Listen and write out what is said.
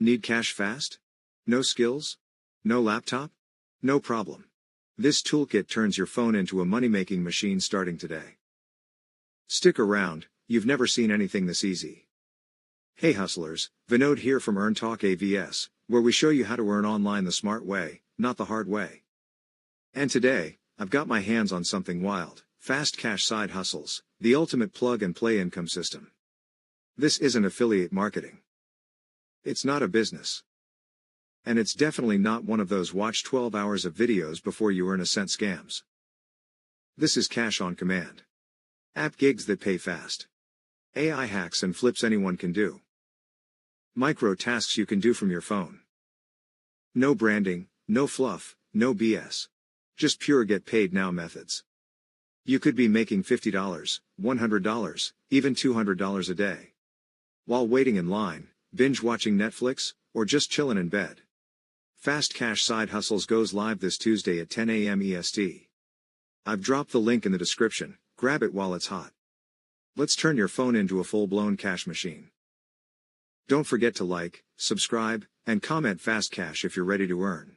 Need cash fast? No skills? No laptop? No problem. This toolkit turns your phone into a money-making machine starting today. Stick around, you've never seen anything this easy. Hey hustlers, Vinod here from Earn Talk AVS, where we show you how to earn online the smart way, not the hard way. And today, I've got my hands on something wild, fast cash side hustles, the ultimate plug-and-play income system. This isn't affiliate marketing. It's not a business. And it's definitely not one of those watch 12 hours of videos before you earn a cent scams. This is cash on command. App gigs that pay fast. AI hacks and flips anyone can do. Micro tasks you can do from your phone. No branding, no fluff, no BS. Just pure get paid now methods. You could be making $50, $100, even $200 a day. While waiting in line, binge watching Netflix, or just chilling in bed. Fast Cash Side Hustles goes live this Tuesday at 10 a.m. EST. I've dropped the link in the description, grab it while it's hot. Let's turn your phone into a full-blown cash machine. Don't forget to like, subscribe, and comment Fast Cash if you're ready to earn.